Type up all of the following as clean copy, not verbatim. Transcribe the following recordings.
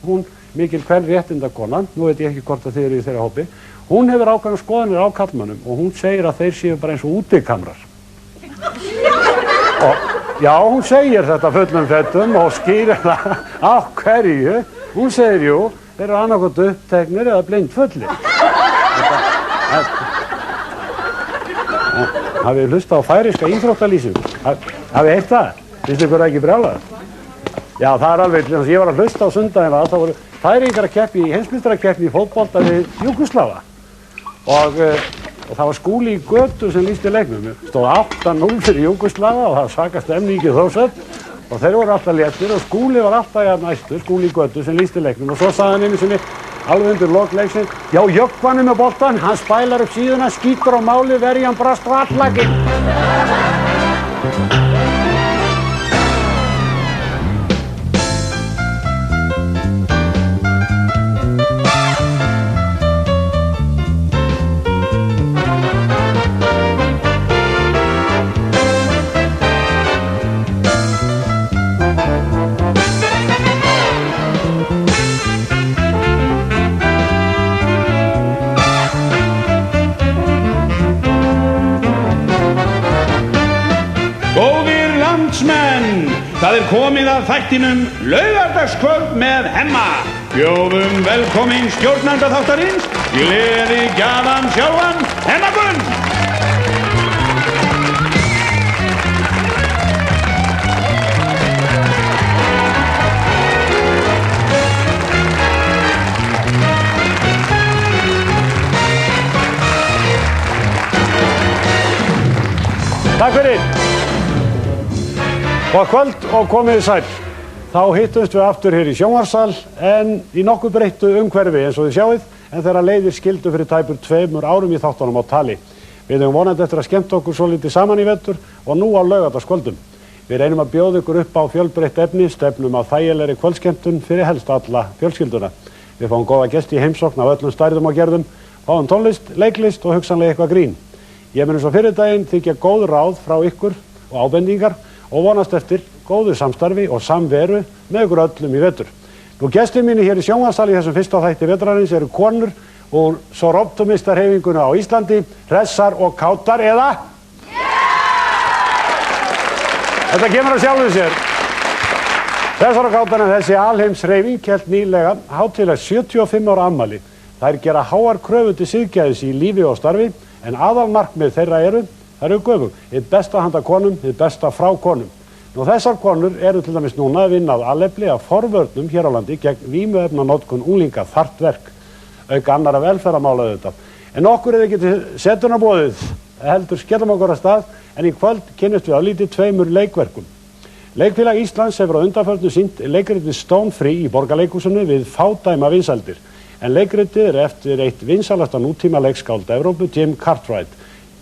hún mikil kvenréttindakona, nú veit ég ekki hvort að þið eru í þeirra hópi, hún hefur ákveðnar skoðanir á karlmönnum og hún segir að þeir séu bara eins og útikamrar. Og já, hún segir þetta fullum fettum og skýrir það á hverju. Hún segir jú, þeir eru annarkot uppteknir eða blindfullir. Hafið hlustað á færiska íþróttalýsingu? Hafið heyrt það? Finnst ykkur ekki brjálað? Já, það alveg, þess að ég var að hlusta á sundaginn að það voru Færeyingar að keppa í heimsmeistarakeppni í fótbolta við Júgóslava og það var Skúli í Götu sem lýsti leiknum. Stóð 8-0 fyrir Júgóslava og það svaka stemning í Þórshöfn og þeir voru alltaf léttir og Skúli var alltaf jafn næstur, Skúli í Götu sem lýsti leiknum og svo sagði hann einu sinni alveg undir lok leiksins: já, Jökvanni með boltan, hann spælar upp síðuna, skýtur á máli, verjan brast á allakinn. Það komið að þættinum Laugardagskvöld með Hemma. Bjóðum velkomin stjórnanda þáttarins, gleði gjafan sjálfan, Hemma Gunn. Takk fyrir. Og kvöld og komið sæl. Þá hittumst við aftur hér í sjónvarpssal en í nokkuð breyttu umhverfi eins og þið sjáið, en þeirra leiðir skildu fyrir tæpur 2 árum í þáttunum á tali. Við höfum vonandi eftir að skemmta okkur svolítið saman í vetur og nú á laugardagskvöldum. Við reynum að bjóða ykkur upp á fjölbreytt efni, stefnum að þægilegri kvöldskemmtun fyrir helst alla fjölskylduna. Við fáum góða gesti í heimsókn af öllum stærðum og gerðum, fáum tónlist, leiklist og hugsanlega eitthvað grín. Ég mun eins og fyrir daginn þykja góð ráð frá ykkur og ábendingar og vonast eftir góðu samstarfi og samveru með ykkur öllum í vetur. Nú gestir mínir hér í sjónvarpssal í þessum fyrsta þætti vetrarins eru konur úr Soroptimistarhreyfinguna á Íslandi, hressar og kátar eða? Þetta kemur að sjálfu sér. Hressar og kátar en þessi alheimshreyfing hélt nýlega hátíðlega 75 ára afmæli. Þær gera háar kröfur til siðgæðis í lífi og starfi en aðalmarkmið þeirra eru göfug, hið besta handa konum, hið besta frá konum. Nú þessar konur eru til dæmis núna að vinna að alefli af forvörnum hér á landi gegn vímuefnanotkun unglinga, þarft verk, auk annarra velferðarmála auðvitað. En okkur ekki til setuna boðið, heldur skellum okkur að stað, en í kvöld kynnumst við álítið 2 leikverkum. Leikfélag Íslands hefur á undanförnu sýnt leikritið Stone Free í Borgarleikhúsinu við fádæma vinsældir, en leikritið eftir eitt vinsalasta nútíma leikskáld Evrópu, Jim Cartwright.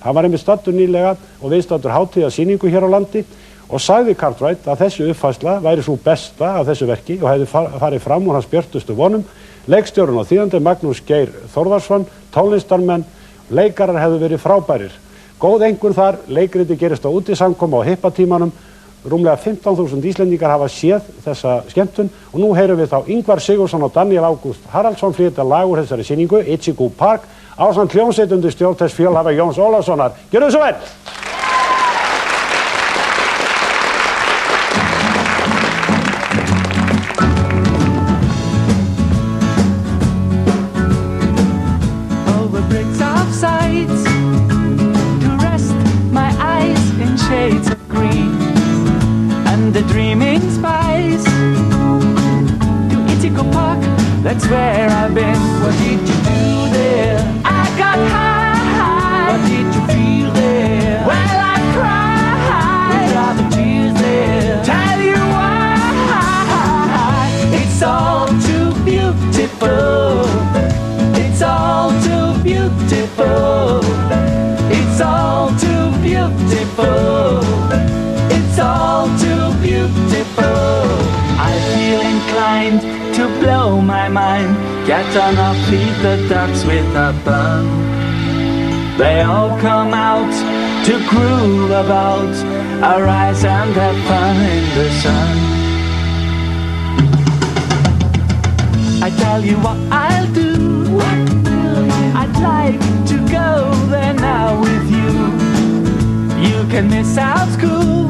Hann var einmitt staddur nýlega og viðstaddur hátíðarsýningu hér á landi og sagði Cartwright að þessi uppfærsla væri svo besta af þessu verki og hefði farið fram úr hans björtustu vonum. Leikstjórinn og þýðandi Magnús Geir Þórðarsson, tónlistarmenn, leikarar hefðu verið frábærir. Góð einhver þar, leikriti gerist á útisamkomu á hippatímanum. Rúmlega 15.000 Íslendingar hafa séð þessa skemmtun og nú heyrum við þá Ingvar Sigurðsson og Daniel Ágúst Haraldsson flytja lag úr þessari sýningu, Itchy-Goo Park, ásamt hljómsveit undir stjórn þess fjölhafa Jóns Ólafssonar. Gjörðu svo vel! Over bricks of sights to rest my eyes in shades of green and the dreaming spice to Itchy-Goo Park, that's where I've been. What did you do there? I got high. What did you feel there? Well, I cried. With all the tears there. Tell you why. It's all too beautiful. It's all too beautiful. It's all too beautiful. It's all too beautiful. I feel inclined to blow my mind. Get on off, feed the ducks with a bun. They all come out to groove about, arise and have fun in the sun. tell you what I'll do. I'd like to go there now with you. You can miss out school.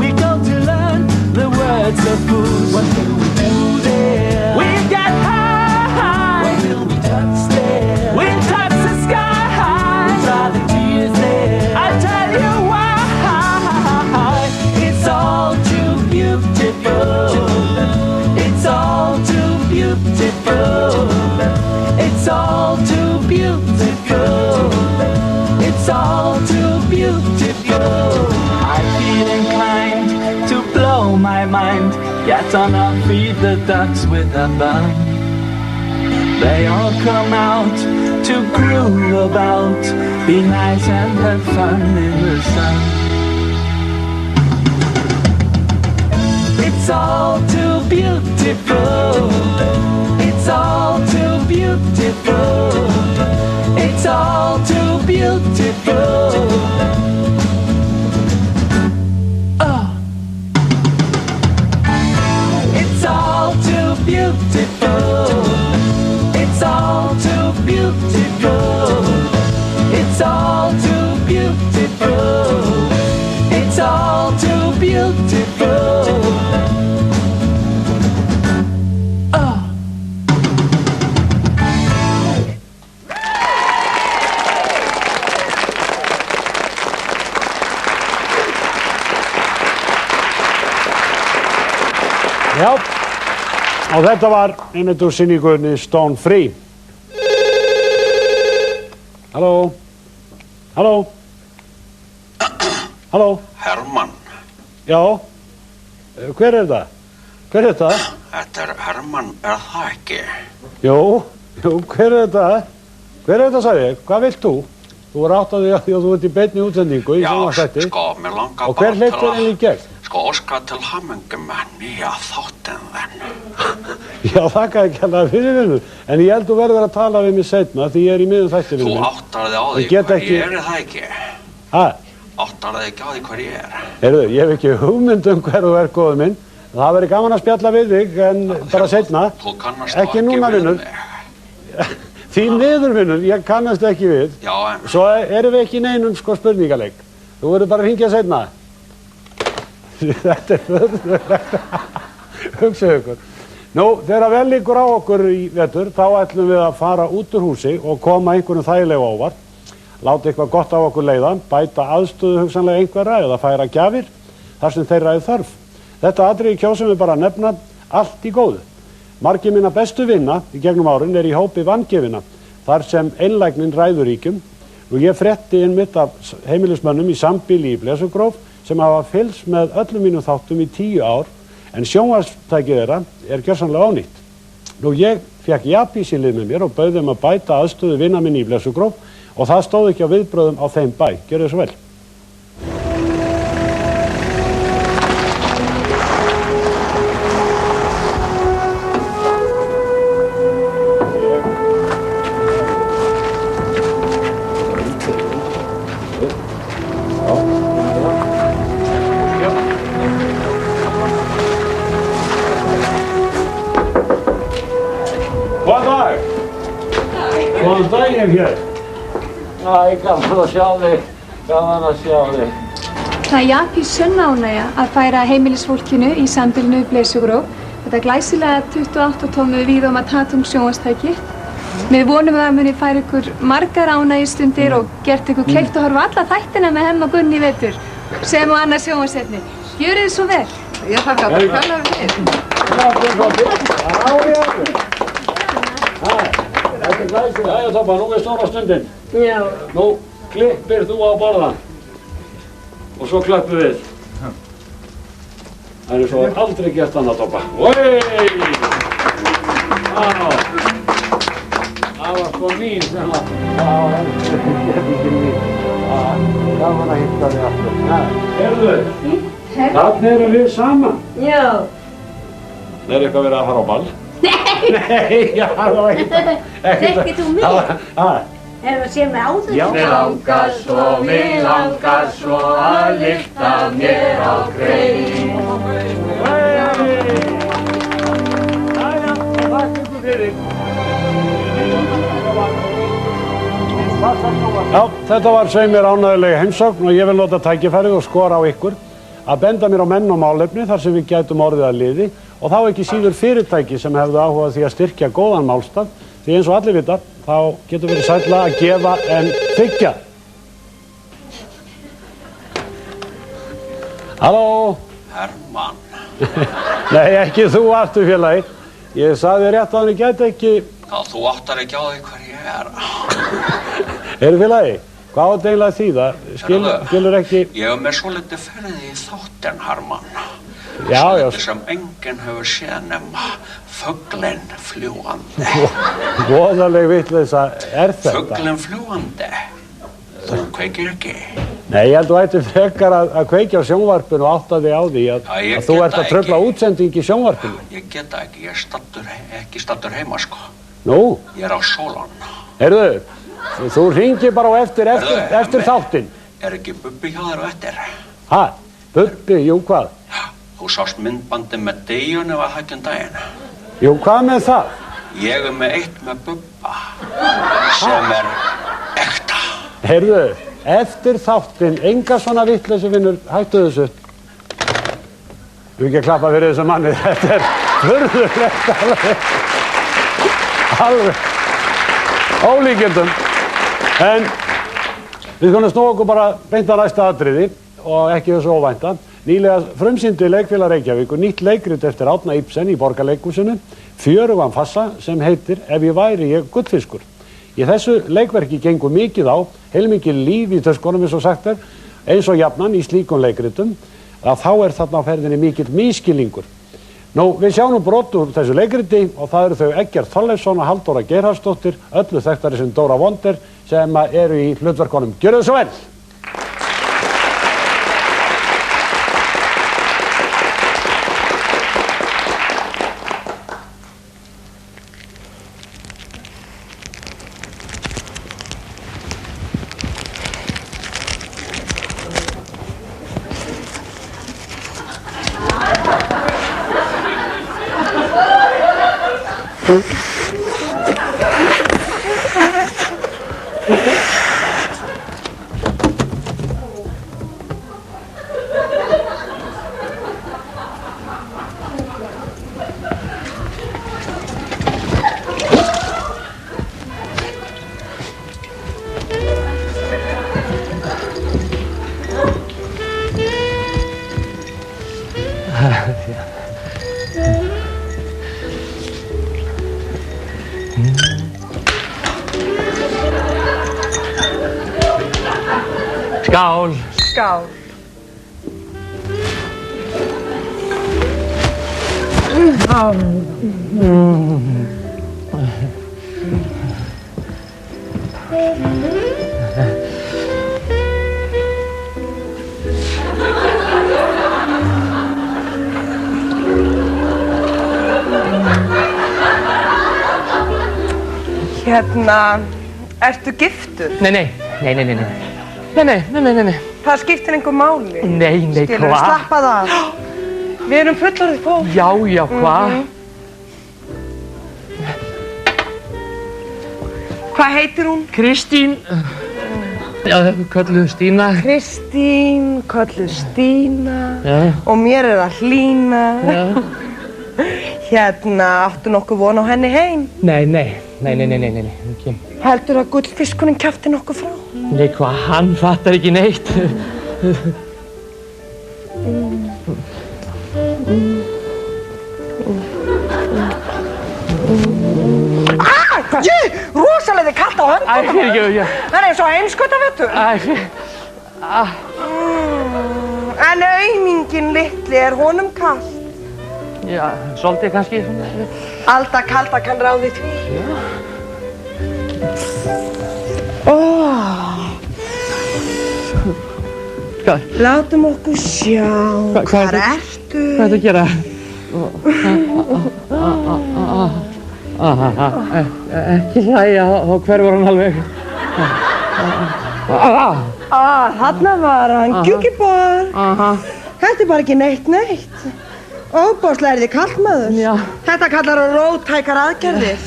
We go to learn the words of fools. What will we do there? We'll get high. What will we touch there? We'll touch the sky. We'll dry the tears there. I'll tell you why. It's all too beautiful. It's all too beautiful. It's all too beautiful. It's all too beautiful. I feel inclined to blow my mind, yet on our feet the ducks with a bun. They all come out to groove about, be nice and have fun in the sun. It's all too beautiful. It's all too beautiful. It's all too beautiful. It's all too beautiful. It's all too beautiful. It's all too beautiful. It's all too beautiful. Já, og þetta var einmitt úr sýningunni Stone Free. Halló? Halló? Halló? Hermann. Já, hver er það? Hver er þetta? Þetta Hermann, það ekki? Jú, hver er þetta? Hver er þetta, sagði ég? Hvað vilt þú? Þú er átt að því að þú ert í beinni útsendingu í sjónvarpsþætti. Já, mér langar og hver hleypti þér inn í gegn? Óska til hamingju með nýja þáttinn þinn. Já, þakka ekki alveg fyrir vinnur. En ég held þú verður að tala við mig seinna því ég er í miðjum þætti við mig. Þú áttar þig á því hver ég er það ekki? Hæ? Áttar þig ekki á því hver ég er? Heyrðu, ég hef ekki hugmynd hver þú er, góður minn. Það verður gaman að spjalla við þig, en bara seinna. Þú kannast ekki núna, vinnur. Því miður, vinnur, ég kannast ekki við. Já, en... Svo erum við ekki í neinum spurningaleik. Þú verður bara að hringja seinna. Þetta er föðurlegt. Hugsaðu ykkur. Nú, þegar vel liggur á okkur í vetur, þá ætlum við að fara út úr húsi og koma einhvern þægilega óvart. Láta eitthvað gott á okkur leiða, bæta aðstöðu hugsanlega einhverra eða færa gjafir þar sem þeirra er þörf. Þetta atriði kjósum við bara að nefna allt í góðu. Margir minna bestu vinna í gegnum árin er í hópi vangefina, þar sem einlægnin ræður ríkjum. Og ég frétti einmitt af heimilismönnum í sambýli í Blesugróf sem hafa fylgst með öllum mínum þáttum í 10 ár, en sjónvarpstækið þeirra er gjörsamlega ónýtt. Nú, ég fékk Japís í lið með mér og bauð þeim að bæta aðstöðu vina minni í Blesugróf og það stóð ekki á viðbröðum á þeim bæ. Gjörðu þið svo vel. Góðan daginn hér. Æ, gaman að sjá þig, gaman að sjá þig. Það er Japís sönn-ánægja að færa heimilisfólkinu í sambýlinu Blesugróf þetta glæsilega 28 tómu víðóma Tatung sjónvarpstæki. Við vonum að það muni færa ykkur margar ánægjustundir og gert ykkur kleift að horfa alla þættina með Hemma Gunn í vetur, sem og annað sjónvarpsefni. Gjörið þið svo vel. Ég þakka bara kærlega fyrir. Þetta er glæsið. Jæja, Tobba, nú er stóra stundin. Já. Nú klippir þú á borðan og svo klöppum við. Það er svo aldrei gert annað, Tobba. Það var sko mín sem að... þetta er ekki mín. Gaman að hitta þig aftur. Heyrðu, þarna erum við saman. Já. Það er eitthvað verið að fara á ball. Nei, já, það var ekki það. Þekkir þú mig? Hefur þú séð mig áður? Já. Mig langar svo að lyfta mér á grein. þetta var svei mér ánægjuleg heimsókn og ég vil nota tækifærið og skora á ykkur að benda mér á menn og málefni þar sem við gætum orðið að liði og þá ekki síður fyrirtæki sem hefðu áhuga því að styrkja góðan málstað því eins og allir vita þá getur verið sælla að gefa en þiggja. Halló? Hermann. Nei, ekki þú aftur félagi. Ég sagði rétt að hann gæti ekki... Já, þú áttar ekki á því hver ég er. Heyrðu félagi, hvað á þetta eiginlega þýða? Skilur ekki... Ég hef með svolítið ferðið í þáttinn, Hermann. Já. Svolítið sem enginn hefur séð nema fuglinn fljúgandi. Voðaleg vitleysa er þetta. Fuglinn fljúgandi. Þú kveikir ekki. Nei, ég held þú ætti frekar að kveikja á sjónvarpinu og átta þig á því að þú ert að trufla útsending í sjónvarpinu. Ég geta ekki, ég er ekki staddur heima, sko. Nú? Ég er á Sólon. Heyrðu, þú hringir bara á eftir þáttinn. Er ekki Bubbi hjá þér á eftir? Ha? Bubbi, jú hvað? Já, þú sást myndbandi með Deyjunni var hættjum daginn. Jú, hvað með það? Ég er með eitt með Bubba sem er ekta. Heyrðu, eftir þáttinn, enga svona vitleysu vinnur, hættu þessu. Þú ekki að klappa fyrir þessu manni, þetta er furðulegt alveg ólíkindum. En við skulum snúa okkur bara beint að næsta atriði og ekki þessu óvænta. Nýlega frumsýndi Leikfélag Reykjavíkur nýtt leikrit eftir Árna Ibsen í Borgarleikhúsinu, fjörugan fassa sem heitir Ef ég væri ég gullfiskur. Í þessu leikverki gengur mikið á, heilmikið líf í töskunum eins og sagt er, eins og jafnan í slíkum leikritum, að þá er þarna á ferðinni mikill misskilningur. Nú, við sjáum nú brot úr þessu leikriti og það eru þau Eggert Þorleifsson og Halldóra Geirharðsdóttir, öllu þekktari sem Dóra Wonder, sem eru í hlutverkunum. Gjörðu svo vel! Skál. Skál. Ertu giftur? Nei. Það skiptir einhver máli. Nei, Skilurðu, hvað? slappaðu af. Við erum fullorðið fólk. Já, hvað? Hvað heitir hún? Kristín. Já, kölluð Stína. Kristín, kölluð Stína. Já. Og mér er að hlýna. Já. Áttu nokkuð von á henni heim? Nei, ekki. Heldur að gullfiskurinn kjafti nokkuð frá? Nei, hvað, hann fattar ekki neitt. Rosalega kalt á höndunum. Æ, fyrirgefðu, já. Það er eins og heimskautavetur. En auminginn litli, er honum kalt? Já, svolítið kannski. Alda kalda kann ráði því. Látum okkur sjá. Hvar ertu? Hvað ertu að gera? Ekki hlæja, þá hverfur hann alveg. Þarna var hann, gjúkibor. Þetta er bara ekki neitt. Óbáslega er þið kallmaður. Já. Þetta kallar á róttækar aðgerðir.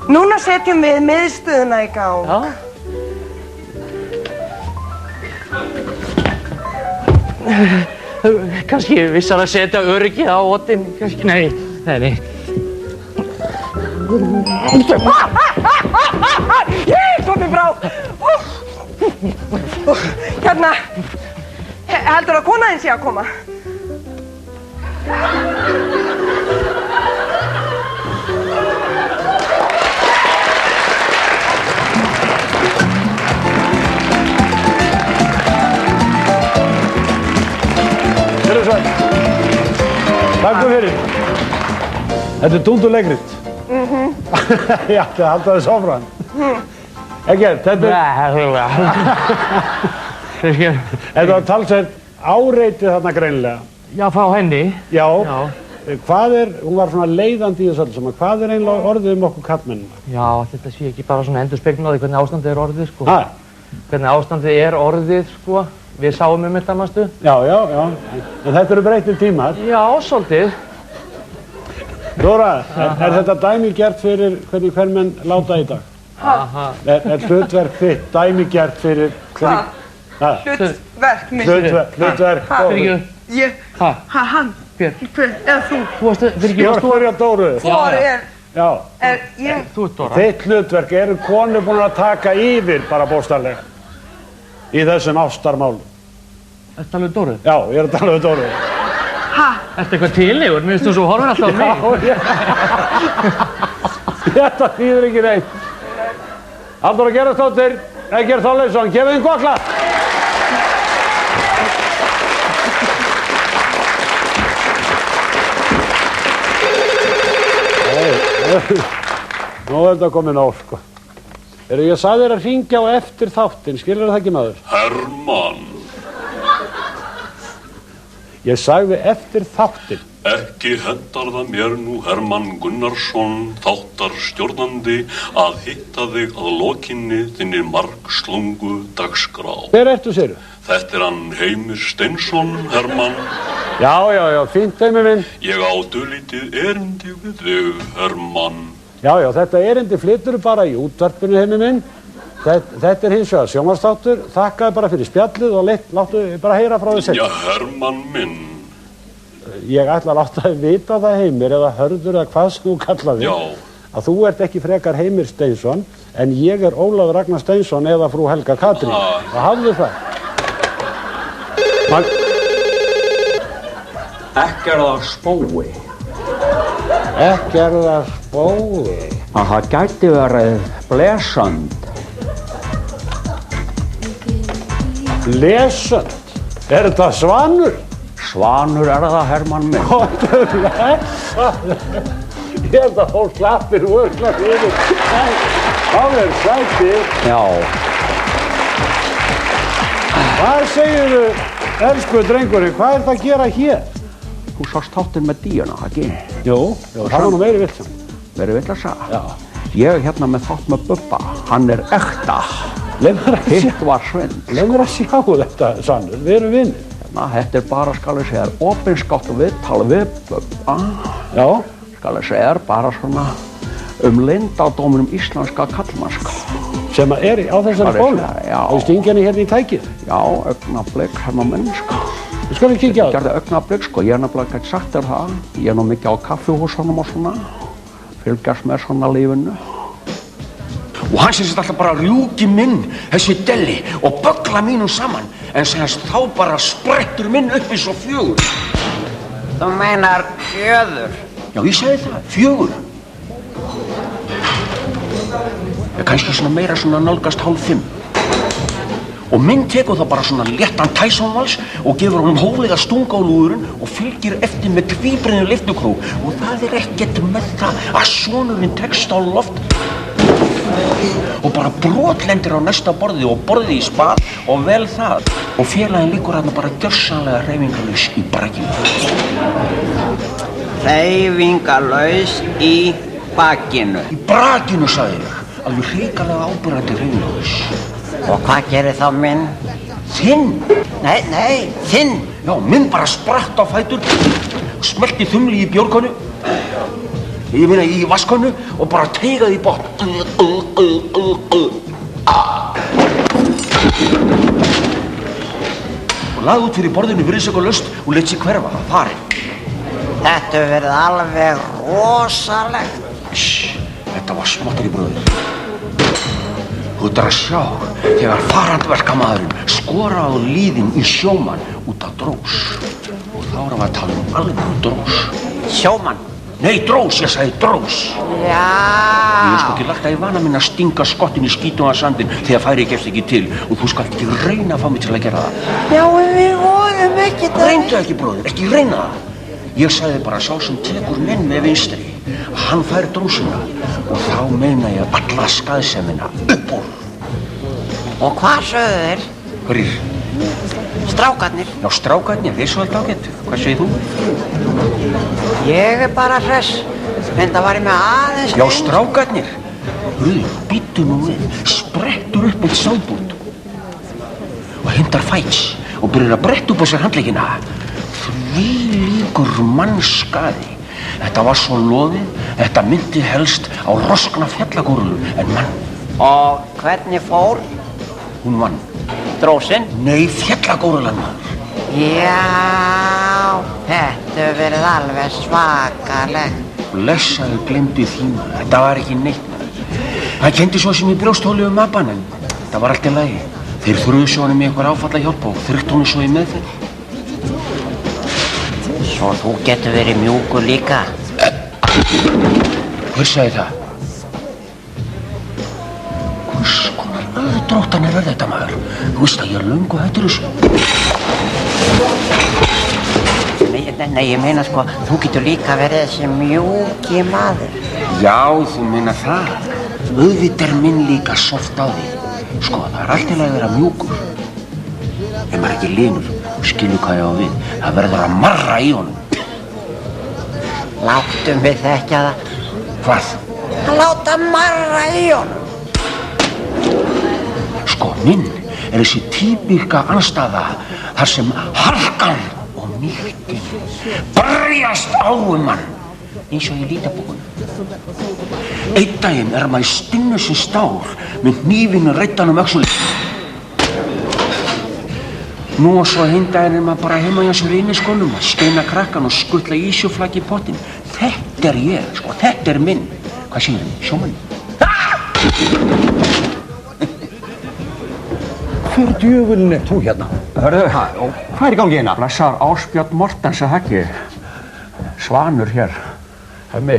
Núna setjum við miðstöðuna í gang. Já. Kannski vissar að setja öryggi á oddinn, kannski, nei. Ég komið frá! Hérna, heldur að kona þín sé að koma? Heyrðu Sveinn. Takk fyrir. Þetta dúndur leikrit. Já, það halda þess áfram. Ekkert, þetta var talsveit áreitið þarna greinilega. Já, frá henni. Já. Hvað hún var svona leiðandi í þessu öllu saman, hvað eiginlega orðið okkur kallmennina? Já, þetta sé ekki bara svona endurspeglun á því hvernig ástandið er orðið, sko. Ha? Hvernig ástandið er orðið, sko. Við sáum þetta, manstu? Já. En þetta eru breyttir tímar. Já, svolítið. Dóra, er þetta dæmigert fyrir hvernig hver menn láta í dag? Er hlutverk þitt dæmigert fyrir Hvað? Hlutverk mitt? Hlutverk. Ég? Hann? Hver? Eða þú? Þú varst, fyrir ekki, Ég var spyrja Dóru. Hvor Já. ég? Þú ert Dóra. Þitt hlutverk eru konur búin að taka yfir bara bóstarlega í þessum ástarmálum. Ertu talað um Dóru? Já, ég er að tala um Dóru. Ertu eitthvað tilegur? Mér finnst þú svo horfir alltaf á mig. Þetta þýðir ekki neitt. Halldóra Gerðarsdóttir, Eggert Þorleifsson, gefið þeim gott klapp. Nú er þetta komin á, sko. Ég sagði þér að hringja á eftir þáttinn, skilur það ekki maður? Hermann. Ég sagði eftir þáttinn. Ekki hendar það mér nú Hermann Gunnarsson, þáttarstjórnandi, að hitta þig að lokinni þinni margslungu dagskrá. Hver ertu, segirðu? Þetta er hann Heimir Steinsson, Hermann. Já, fínt, Heimir minn. Ég á dulítið erindi við þig, Hermann. Já, þetta erindi flytur bara í útvarpinu, Heimir minn. Þetta er hins vegar sjónvarpsþáttur. Þakkaði bara fyrir spjallið og láttu bara heyra frá þig seinna. Já, Hermann minn. Ég ætla að láta þið vita það, Heimir, eða Hörður eða hvað sem þú kallaði. Já. Að þú ert ekki frekar Heimir Steinsson, en ég er Ólafur Ragnar Steinsson eða frú Helga Katrín. Og hafðu það. Ekkerðar spói. Ekkerðar spói. Það gæti verið blesönd. Lesönd? Er þetta Svanur? Svanur er það, Hermann minn. Ég held að fólk klappir vörkla fyrir. Það er sætið. Já. Hvað segirðu, elsku drengurinn, hvað er það að gera hér? Þú sást þáttinn með díuna, ekki? Jú, það var nú meiri vill. Verið vill að sagja? Já. Ég er hérna með þátt með Bubba. Hann er ekta. Hitt var svindl. Leif mér að sjá þetta, Svanur. Við erum vinir. Þetta er bara, skal ég segja, opinskátt viðtal við Bubba. Já. Skal ég segja, bara svona leyndardóminum íslenska kallmannska. Sem er á þessari bólu? Já. Og stingi henni hérna í tækið? Já, augnablik, Hermann minn, sko. Við skulum kíkja á það. Gerði augnablik, sko. Ég er nefnilega ekki sagt þér það. Ég er nú mikið á kaffihúsunum og svona. Fylgjast með svona lífinu. Og hann sem alltaf bara rjúki minn, þessi delli, og böggla mínum saman, en semst þá bara sprettur minn upp eins og 4. Þú meinar 4? Já, ég segi það, 4. Kannski svona meira svona nálgast 4:30. Og minn tekur þá bara svona léttan Tysonvals og gefur honum hóflega stung á lúðurinn og fylgir eftir með tvíbreiðum lyftukrók. Og það er ekkert með það að sonurinn tekst á loft og bara brotlendir á næsta borði og borði í spað og vel það. Og félaginn liggur hérna bara gjörsamlega hreyfingarlaus í brakinu. Hreyfingarlaus í bakinu? Í brakinu, sagði ég. Alveg hrikalega ábyrgandi hreyfingarlaus. Og hvað gerir þá minn? Þinn? Nei, þinn. Já, minn bara spratt á fætur, smelti þumli í bjórkonu Ég meina í vaskönnu og bara teyga því í botn. Og lagði út fyrir borðinu virðisaukalöst og lét sig hverfa, farinn. Þetta hefur verið alveg rosalegt. Þetta var smottir í bröður. Þú ert að sjá þegar farandverkamaðurinn skoraði á líðinn í sjómann út af drós. Og þá erum við að tala alveg drós. Sjómann? Nei, drós, ég sagði drós. Já. Ég hef sko ekki lagt það í vana minn að stinga skottin í skítuga sandinn þegar færið gefst ekki til og þú skalt ekki reyna að fá mig til að gera það. Já, við vorum ekki það. Reyndu ekki, bróðir, ekki reyna það. Ég sagði bara sá sem tekur menn með vinstri, hann fær drósina og þá meina ég alla skaðsemina upp úr. Og hvað sögðu þeir? Hverjir? Strákarnir. Já, strákarnir, þeir svo alltaf ágættu. Hvað segir þú? Ég bara hress, en það var ég með aðeins. Já, strákarnir. Rúður, býttu nú við, sprettur upp eitt sábút og hendar fæts og byrjar að bretta upp á sér handleggina. Þvílíkur mannskaði. Þetta var svo loðið, þetta myndi helst á roskna fjallagórulu en mann. Og hvernig fór? Hún vann. Drósin? Nei, fjallagórulan maður. Já, þetta hefur verið alveg svakalegt. Blessaðu glemdi því maður, þetta var ekki neitt maður. Hann kendi svo sem í brjósthóli mabban en þetta var allt í lagi. Þeir þrjusu honum í einhver áfallahjálp og þurrkt honum svo í meðferð. Svo þú getur verið mjúkur líka. Hver sagði það? Hvers konar öðdróttanir er þetta maður? Þú veist að ég er löngu hættur þessu. Nei, ég meina sko, þú getur líka verið þessi mjúki maður. Já, þú meina það. Auðvitað er minn líka soft á því. Sko, það er allt í lagi að vera mjúkur. Ef maður ekki linur, skilur hvað ég á við. Það verður að marra í honum. Láttum við þekkja það. Hvað? Að láta marra í honum. Sko, minn er þessi típíska andstaða þar sem harkan og mýktin berjast á mann eins og í lítabókunum. Einn daginn er maður í stinnu sem stál með hnífinu reiddan öxulinn. Nú og svo hinn daginn er maður bara heima hjá sér inni í skónum að skeina krakkan og skutla ísjóflaki í pottinn. Þetta er ég, sko, þetta er minn. Hvað segir þið, sjómann? Hver djöfulinn er þú hérna? Hörðu, hvað er í gangi hérna? Blessaður Ásbjörn Mortens að hekki. Svanur hér. Hemmi.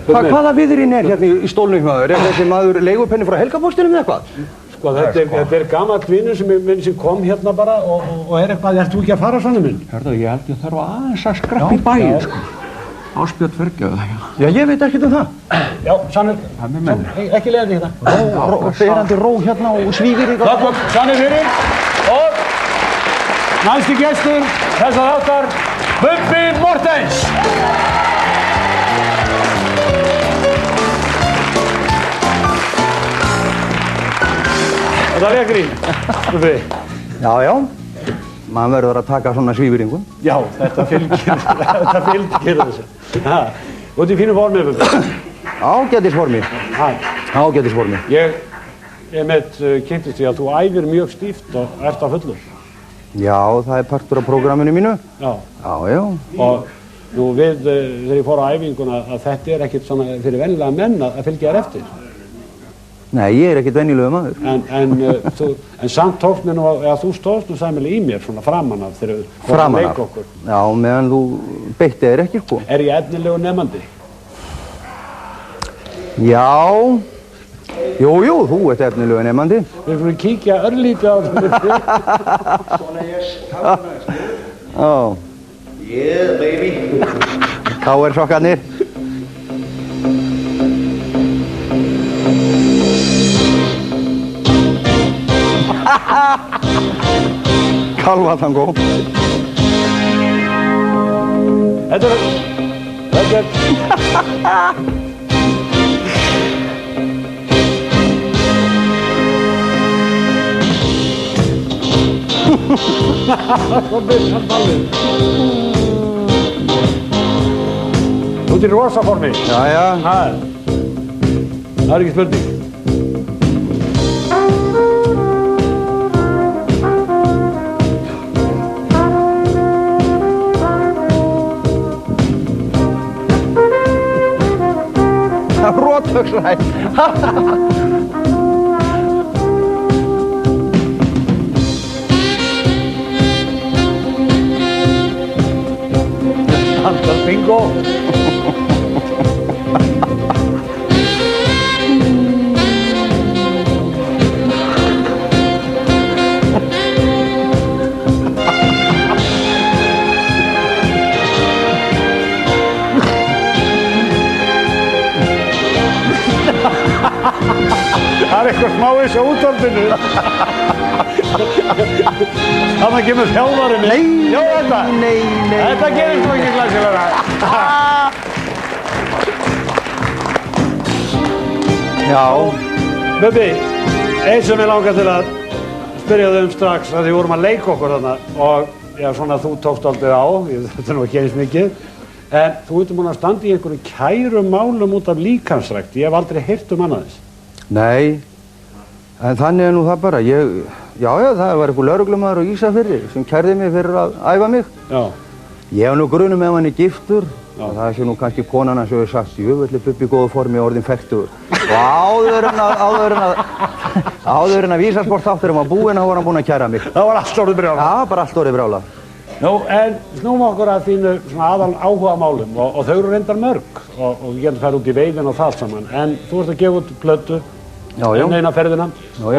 Hvaða viðurinn er hérna í stólnum hjá þér? Er þessi maður leigupenni frá Helgapóstinum eða hvað? Sko, þetta er gamall vinur sem kom hérna bara og er eitthvað, ert þú ekki að fara svona minn? Hörðu, ég held ég þarf aðeins að skreppa í bæinn, sko. Ásbjörn fyrirgefðu það, já. Já, ég veit ekkert um það. Já, Sannur, ekki leiðandi hérna. Berandi ró hérna og svífir í það. Sannur fyrir og næsti gestur þessar þáttar, Bubbi Mortens. Það er grín, Bubbi. Já, já. Maður verður að taka svona svífiringum. Já, þetta fylgir þessu. Þú ert í fínu formi, Bubbi. Ágætisformi. Ágætisformi. Ég kynntist því að þú æfir mjög stíft og ert á fullur. Já, það er partur af prógraminu mínu. Já. Já, já. Og nú þegar ég fór á æfinguna að þetta er ekkert svona fyrir venjulega menn að fylgja þér eftir. Nei, ég er ekkert venjulegur maður. En samt tókst mér nú að þú stóðst nú sæmilega í mér svona framan af þegar þú fór að leika okkur. Já, meðan þú beitti þér ekki, sko. Er ég efnilegu nefandi? Já. Jú, þú ert efnilegu nefandi. Við fyrir að kíkja örlítið á þetta. Svona ég skána. Já. Yeah, baby. KR-sokkarnir. Kálfatangó. Þetta er Þú ert í rosa formi. Jæja. Það ekki spurning. Rótöksrætt. Handlar bingo. Það eitthvað smá í þessu útvarpinu. Þannig kemur þjálfarinn. Nei, já, þetta. Nei. Þetta gerist nú ekki glæsilega. Já. Bubbi, einn sem ég langar til að spyrja þau strax að því vorum að leika okkur þarna og já, svona þú tókst aldrei á, þetta nú ekki eins mikið, en þú ert múin að standa í einhverju kærum málum út af líkamsrækt. Ég hef aldrei heyrt annað þess. Nei, en þannig nú það bara. Já, það var einhver lögreglumaður á Ísafirði sem kærði mig fyrir að æfa mig. Já. Ég hef nú grunum ef hann er giftur. Og það sé nú kannski konan hans hefur sagt, jöfnveldi Bubbi góðu formi orðin fertugur. Og áður en að vísasportþátturinn var búinn, þá var hann búinn að kæra mig. Það var allt orðið brjálað. Já, bara allt orðið brjálað. Nú, en snúum okkur að þínu aðal áhuga málum og þau eru reyndar mörg og við getum fært út í veiðin og það allt saman. En þú ert að gefa út plötu, eina ferðina og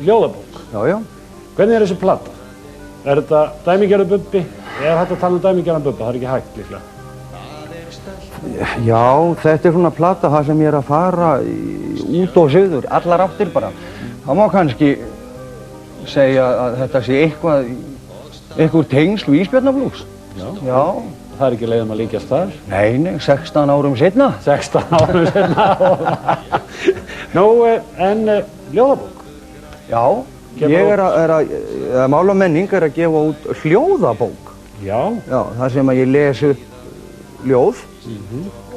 ljóðabók. Já. Hvernig er þessi plata? Er þetta dæmigerður Bubbi? Ég er hægt að tala dæmigerðan Bubba, það er ekki hægt líklega. Já, þetta er svona plata það sem ég er að fara út og suður, allar áttir bara. Það má kannski segja að þetta sé eitthvað tengsl við Ísbjarnarblús. Já. Það er ekki leiðum að líkjast þar? Nei, 16 árum seinna. 16 árum seinna. Nú, en ljóðabók? Já, ég er að Mál og menning er að gefa út hljóðabók. Já. Já, það sem að ég les upp ljóð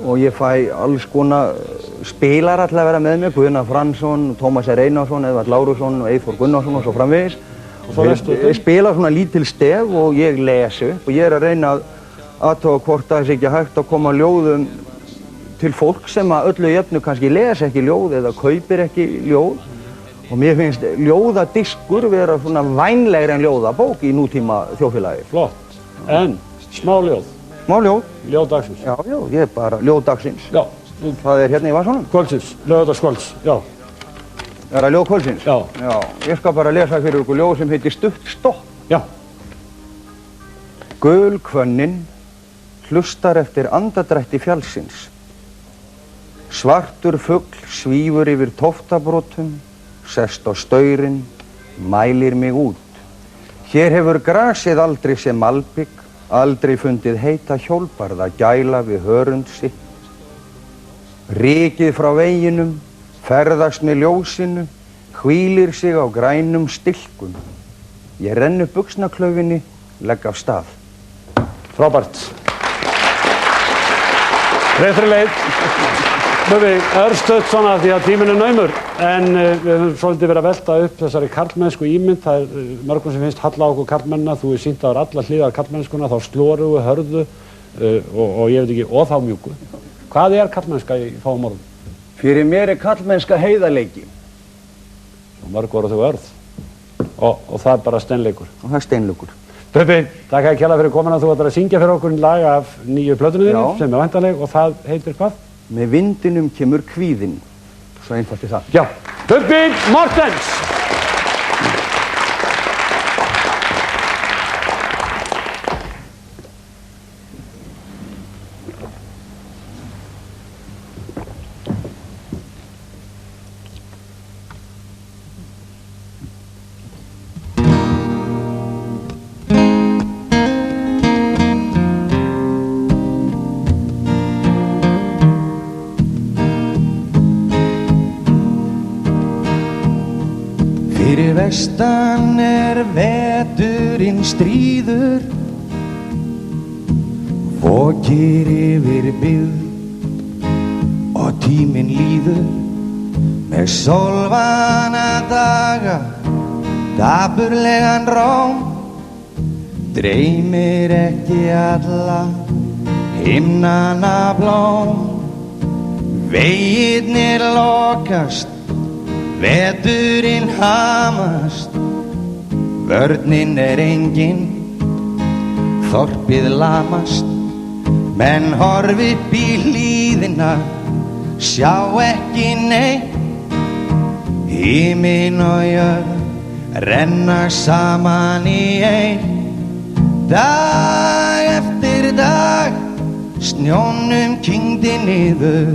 og ég fæ alls konar spilara til að vera með mér, Guðnar Fransson, Tómas R. Einarsson, Edvard Lárusson og Eyþór Gunnarsson og svo framvegis. Ég spila svona lítil stef og ég les upp og ég er að reyna að athuga hvort það sé ekki hægt að koma ljóðum til fólk sem að öllu jöfnu kannski les ekki ljóð eða kaupir ekki ljóð. Og mér finnst ljóðadiskur vera svona vænlegri en ljóðabók í nútíma þjóðfélagi. Flott. En smá ljóð? Smá ljóð. Ljóð dagsins? Já, ég er bara ljóð dagsins. Já. Það er hérna í vasanum. Kvöldsins, lögðardagskvölds, já. Er það ljóð kvöldsins? Já. Já, ég skal bara lesa fyrir ykkur ljóð sem heitir Stutt stopp. Já. Gul hvönnin hlustar eftir andadrætti fjallsins. Svartur fugl svífur yfir tóftabrotum, sest á staurinn, mælir mig út. Hér hefur grasið aldrei sem malbygg, aldrei fundið heita hjólbarða gæla við hörund sitt. Rykið frá veginum, ferðast með ljósinu, hvílir sig á grænum stilkum. Ég renn upp buxnaklaufinni, legg af stað. Frábært. Réttri leið. Bubbi, örstutt svona því að tíminn er naumur, en við höfum svolítið verið að velta upp þessari karlmennsku ímynd. Það er mörgum sem finnst halla á okkur karlmennina, þú er sýnt á þér alla hliðar karlmennskuna, þá slórugu, hörðu og ég veit ekki, og þá mjúku. Hvað er karlmennska í fáum orðum? Fyrir mér er karlmennska heiðarleiki. Og mörg voru þau örð. Og það er bara steinleikur. Og það er steinleikur. Bubbi, takk að kjalla fyrir komuna. Þú ætlar að syngja fyrir okkur lag af nýju plötunni þinni, sem er væntanleg, og það heitir hvað? Með vindinum kemur kvíðinn. Svo einfalt er það. Já. Bubbi Morthens! Fyrir vestan er veturinn stríður, fokir yfir byggð tíminn líður með sólvana daga, dapurlegan róm, dreymir ekki alla himnana blóm. Vegirnir lokast, veturinn hamast, vörnin engin, þorpið lamast. Menn horfi upp í hlíðina, sjá ekki neitt, himinn og jörð renna saman í eitt. Dag eftir dag, snjónum kyngdi niður,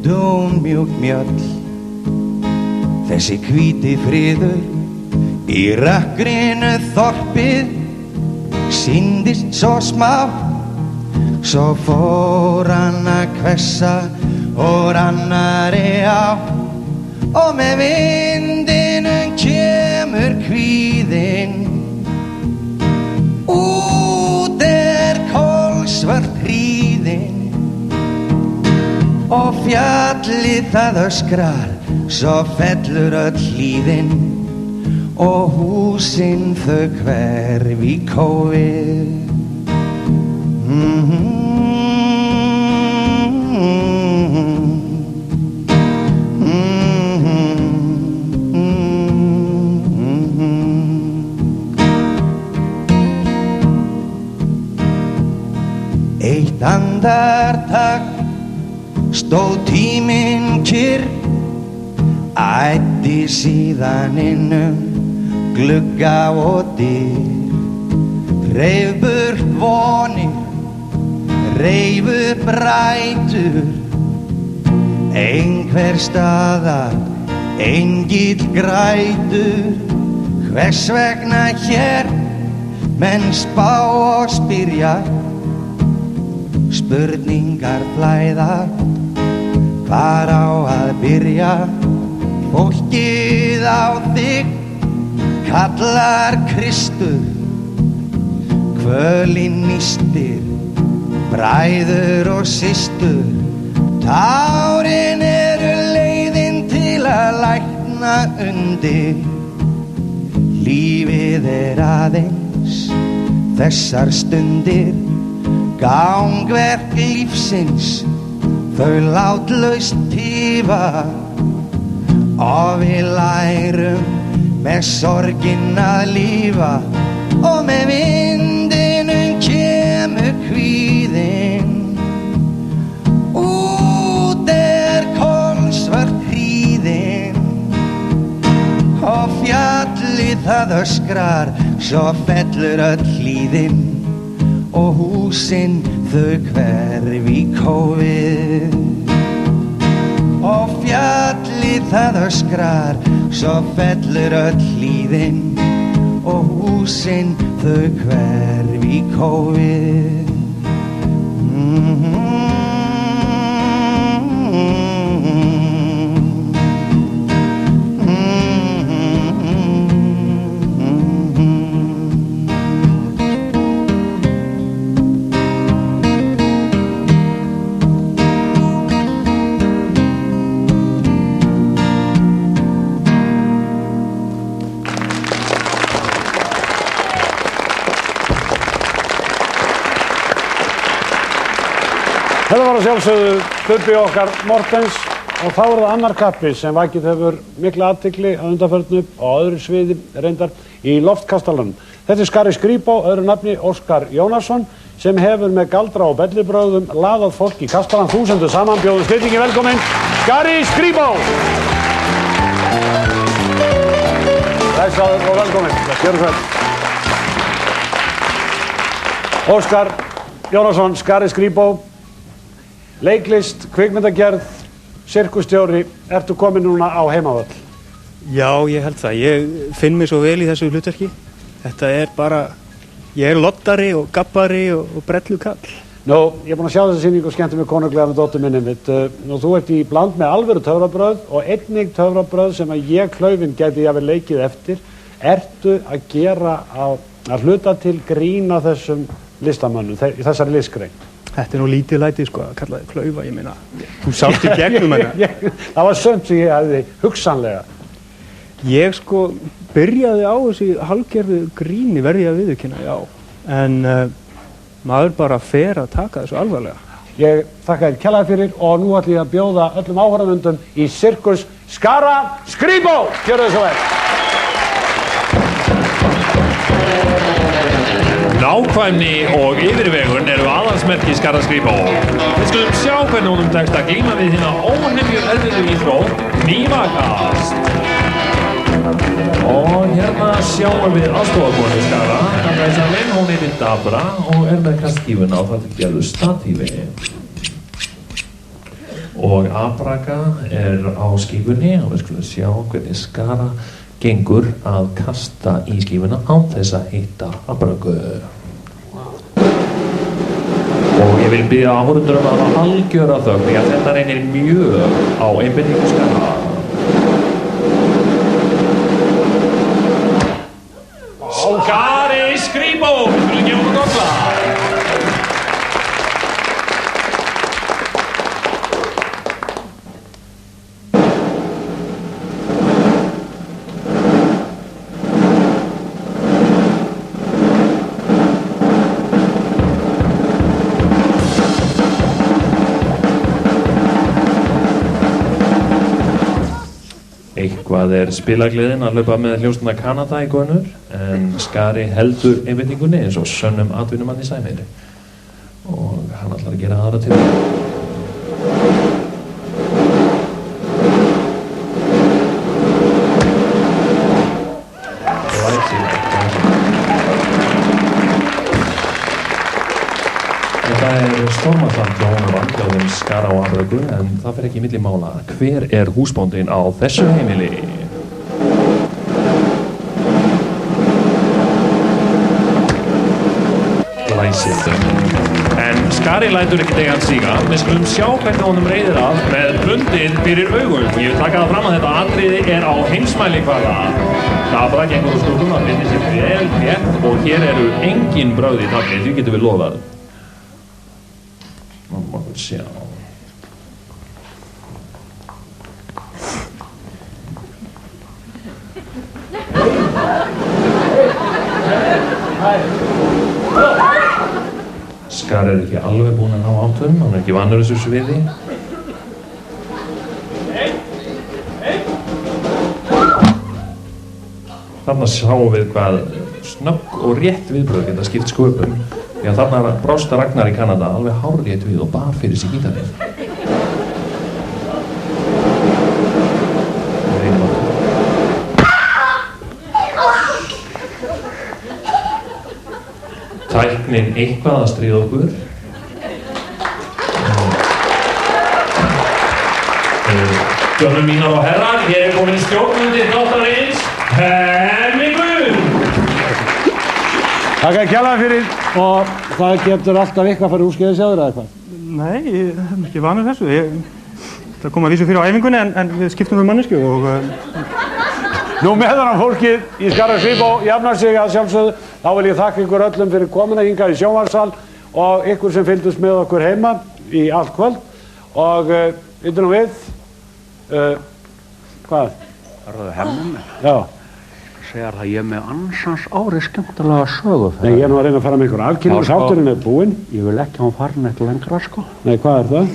dúnmjúk mjöll, þessi hvíti friður. Í rökkrinu þorpið sýndist svo smá, svo fór hann að hvessa úr annarri átt. Og með vindinum kemur kvíðinn, út kolsvört hríðin. Og fjallið það öskrar, svo fellur öll hlíðin, og húsin þau hverf í kófið. Eitt andartak stóð tíminn kyrr, æddi síðan inn glugga og dyr, reif burt vonir, reif upp rætur. Einhver staðar engill grætur, hvers vegna hér menn spá og spyrja, spurningar flæða, hvar á að byrja. Fólkið á þig kallar Kristur, kvölin nístir, bræður og systur. Tárin eru leiðin til að lækna undir, lífið aðeins þessar stundir. Gangverk lífsins, þau látlaust tifa, og við lærum með sorgin að lífa. Og með vindinum kemur kvíðinn, út kolsvört hríðin. Og fjallið það öskrar, svo fellur öll hlíðin, og húsin þau hverf í kófið. Og fjallið það öskrar, svo fellur öll hlíðin, og húsin þau hverf í kófið. Þetta var að sjálfsögðu Bubbi okkar Mortens, og þá er það annar kappi sem vakið hefur mikla athygli á undanförnu og á öðru sviði reyndar í loftkastalanum. Þetta er Skari Skrýbó, öðru nafni Óskar Jónasson, sem hefur með galdra og bellibrögðum laðað fólk í kastalan þúsundu saman. Bjóðum snillingi velkominn, Skari Skrýbó! Læsaður og velkominn. Gjörðu svo. Óskar Jónasson, Skari Skrýbó, leiklist, kvikmyndagerð, sirkustjóri, ertu komin núna á heimavöll? Já, ég held það. Ég finn mig svo vel í þessu hlutverki. Þetta er bara, ég er loddari og gabbari og brellukall. Nú, ég er búinn að sjá þessa sýningu og skemmti mig konunglega með dóttur minni mitt. Nú, þú ert í bland með alvöru töfrabröð og einnig töfrabröð sem að ég klaufinn gæti jafnvel leikið eftir. Ertu að gera að hluta til grína þessum listamönnum, þessari listgrein? Þetta nú lítið læti, sko, að kalla þið klaufa, ég meina. Þú sást í gegnum hana. Það var sömt sem ég hefði hugsanlega. Ég, sko, byrjaði á þessi hálfgerðu gríni, verði ég að viðurkenna, já. En maður bara fer að taka þessu alvarlega. Ég þakka þér kærlega fyrir og nú ætlum ég að bjóða öllum áhorfendum í Sirkus Skara Skrýbó. Gjörðu þið svo vel. Nákvæmni og yfirvegun eru aðalsmerki Skara Skrýbó. Við skulum sjá hvernig honum tekst að glíma við hérna ónefnju erfiðu íþrótt, hnífakast. Og hérna sjáum við aðstofakonu Skara, hún heitir Dabra og með kastskífuna á þetta gerðu statífi. Og Abraka á skífunni og við skulum sjá hvernig Skara gengur að kasta í skífuna án þess að hitta Abraku. Og ég vil biðja áhorfendur að hafa algjöra þögn því að þetta reynir mjög á einbeitingu Skara. Skari Skrýbó, við skulum gefa okkur gott lag. Eitthvað spilagleðin að hlaupa með hljómsveituna Kanada í konur en Skari heldur einbeitingunni eins og sönnum atvinnumanni Sæmeiri og hann ætlar að gera aðra til Þetta stormasamt hjá honum vandjáðum Skara og Abraku en það fer ekki milli mála. Hver húsbóndinn á þessu heimili? Glæsilegt. En Skari lætur ekki degan síga. Við skulum sjá hvernig honum reiðir af með bundið fyrir augum. Ég vil taka það fram að þetta atriði á heimsmælikvarða. Dabra gengur úr stúkum að bindi sér vel þétt og hér eru engin brögð í tafli, því getum við lofað. Sjá. Skari ekki alveg búinn að ná áttum, hann ekki vannur þessu sviði. Þarna sáum við hvað snögg og rétt viðbrögð geta skipt sköpum. Já, þarna brást Ragnar í Kanada alveg hárrétt við og bar fyrir sig gítarinn. Tæknin eitthvað að stríða okkur. Dömur mínar og herrar, hér komin stjórnandi þáttarins, Hemmingur! Takk að kjalla fyrir og það getur alltaf eitthvað að fara úrskeiðis hjá þér eða eitthvað? Nei, ég er ekki vanur þessu. Það kom að vísu fyrir á æfingunni en við skiptum við mannesku og... Nú meðan fólkið í Skara Skrýbó jafnar sig að sjálfsögðu, þá vil ég þakka ykkur öllum fyrir komuna hingað í sjónvarpssal og ykkur sem fylgdust með okkur heima í allt kvöld og vittu nú við, hvað? Hörðu Hemmum? Já. Segjar það ég með ansans ári skemmtilega sögu fyrir. Nei, ég er nú að reyna að fara með ykkur afkynning, þátturinn er búinn. Ég vil ekki að hún fari neitt lengra, sko. Nei, hvað er það?